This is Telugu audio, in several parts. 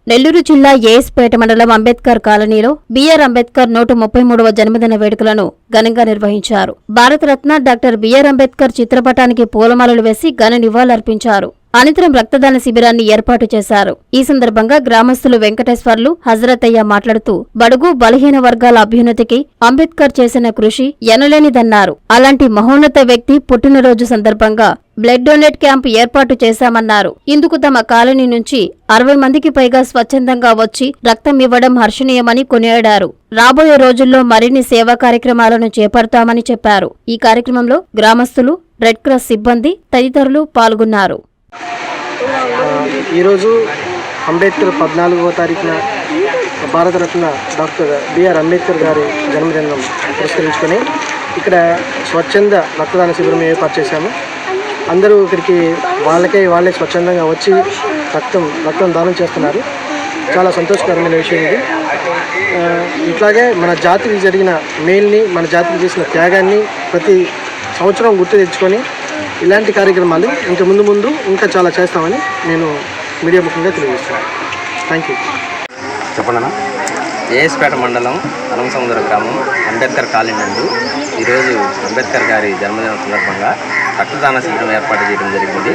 నెల్లూరు జిల్లా ఏఎస్పేట మండలం అంబేద్కర్ కాలనీలో బిఆర్ అంబేద్కర్ 133వ జన్మదిన వేడుకలను ఘనంగా నిర్వహించారు. భారతరత్న డాక్టర్ బిఆర్ అంబేద్కర్ చిత్రపటానికి పూలమాలలు వేసి ఘన నివాళులర్పించారు. అనంతరం రక్తదాన శిబిరాన్ని ఏర్పాటు చేశారు. ఈ సందర్భంగా గ్రామస్తులు వెంకటేశ్వర్లు, హజరతయ్య మాట్లాడుతూ బడుగు బలహీన వర్గాల అభ్యున్నతికి అంబేద్కర్ చేసిన కృషి ఎనలేనిదన్నారు. అలాంటి మహోన్నత వ్యక్తి పుట్టినరోజు సందర్భంగా బ్లడ్ డొనేట్ క్యాంప్ ఏర్పాటు చేశామన్నారు. ఇందుకు తమ కాలనీ నుంచి 60 మందికి పైగా స్వచ్ఛందంగా వచ్చి రక్తం ఇవ్వడం హర్షణీయమని కొనియాడారు. రాబోయే రోజుల్లో మరిన్ని సేవా కార్యక్రమాలను చేపడతామని చెప్పారు. ఈ కార్యక్రమంలో గ్రామస్తులు, రెడ్ క్రాస్ సిబ్బంది తదితరులు పాల్గొన్నారు. ఈరోజు అంబేద్కర్ 14వ తారీఖున భారతరత్న డాక్టర్ బిఆర్ అంబేద్కర్ గారి జన్మదినం పురస్కరించుకొని ఇక్కడ స్వచ్ఛంద రక్తదాన శిబిరం ఏర్పాటు చేశాము. అందరూ ఇక్కడికి వాళ్ళే స్వచ్ఛందంగా వచ్చి రక్తం దానం చేస్తున్నారు. చాలా సంతోషకరమైన విషయం ఇది. ఇట్లాగే మన జాతికి జరిగిన మేల్ని, మన జాతికి చేసిన త్యాగాన్ని ప్రతి సంవత్సరం గుర్తు తెచ్చుకొని ఇలాంటి కార్యక్రమాలు ఇంకా ముందు ఇంకా చాలా చేస్తామని నేను మీడియా ముఖ్యంగా తెలియజేస్తున్నాను. Thank you. చెప్పండి. ఏఎస్పేట మండలం అనంసముద్ర గ్రామం అంబేద్కర్ కాలనీ నందు ఈరోజు అంబేద్కర్ గారి జన్మదినం సందర్భంగా రక్తదాన శిబిరం ఏర్పాటు చేయడం జరిగింది.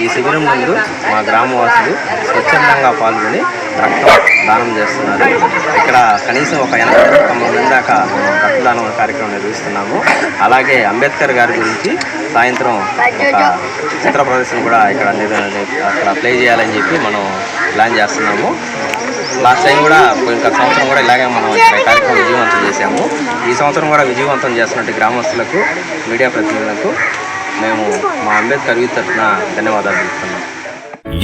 ఈ శిబిరం నందు మా గ్రామవాసులు స్వచ్ఛందంగా పాల్గొని రక్తం దానం చేస్తున్నారు. ఇక్కడ కనీసం ఒక 80 మంది దాకా రక్తదానం కార్యక్రమం నిర్వహిస్తున్నాము. అలాగే అంబేద్కర్ గారి గురించి సాయంత్రం ఒక చిత్ర ప్రదర్శన కూడా ఇక్కడ ప్లే చేయాలని చెప్పి మనం ప్లాన్ చేస్తున్నాము. లాస్ట్ టైం కూడా ఇంకా సంవత్సరం కూడా ఇలాగే మనం ఇక్కడ కార్యక్రమం విజయవంతం చేశాము. ఈ సంవత్సరం కూడా విజయవంతం చేస్తున్నట్టు గ్రామస్తులకు, మీడియా ప్రతినిధులకు మేము మా అంబేద్కర్ యూత్ తరఫున ధన్యవాదాలు తెలుపుతున్నాం.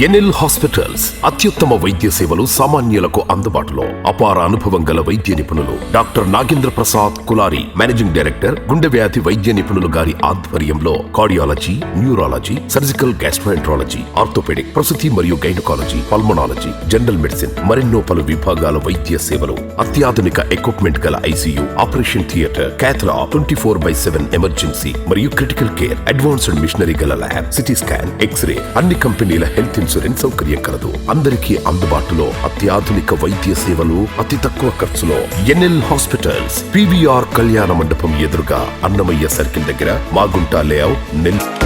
ఎన్ఎల్ హాస్పిటల్స్ అత్యుత్తమ వైద్య సేవలు సామాన్యులకు అందుబాటులో. అపార అనుభవం గల వైద్య నిపుణులు doctor Nagendra Prasad Kulari, managing director, గుండె వ్యాధి వైద్య నిపుణులు గారి ఆధ్వర్యంలో cardiology, neurology, surgical gastroenterology, orthopaedic, ప్రసూతి మరియు గైనకాలజీ, పల్మనాలజీ, జనరల్ మెడిసిన్ మరెన్నో పలు విభాగాల వైద్య సేవలు. అత్యాధునిక ఎక్విప్మెంట్ గల ఐసీయూ, ఆపరేషన్ థియేటర్, క్యాథ్లా, 24/7 ఎమర్జెన్సీ మరియు క్రిటికల్ కేర్, అడ్వాన్స్డ్ మిషనరీ గల ల్యాబ్, సిటీ స్కాన్, ఎక్స్రే, అన్ని కంపెనీల హెల్త్ ఇన్సూరెన్స్ సౌకర్యం కలదు. అందరికీ అందుబాటులో అత్యాధునిక వైద్య సేవలు అతి తక్కువ ఖర్చులో. ఎన్ఎల్ హాస్పిటల్స్, పివిఆర్ కళ్యాణ మండపం ఎదురుగా, అన్నమయ్య సర్కిల్ దగ్గర, మాగుంట లేఅవుట్, నెల్లూరు.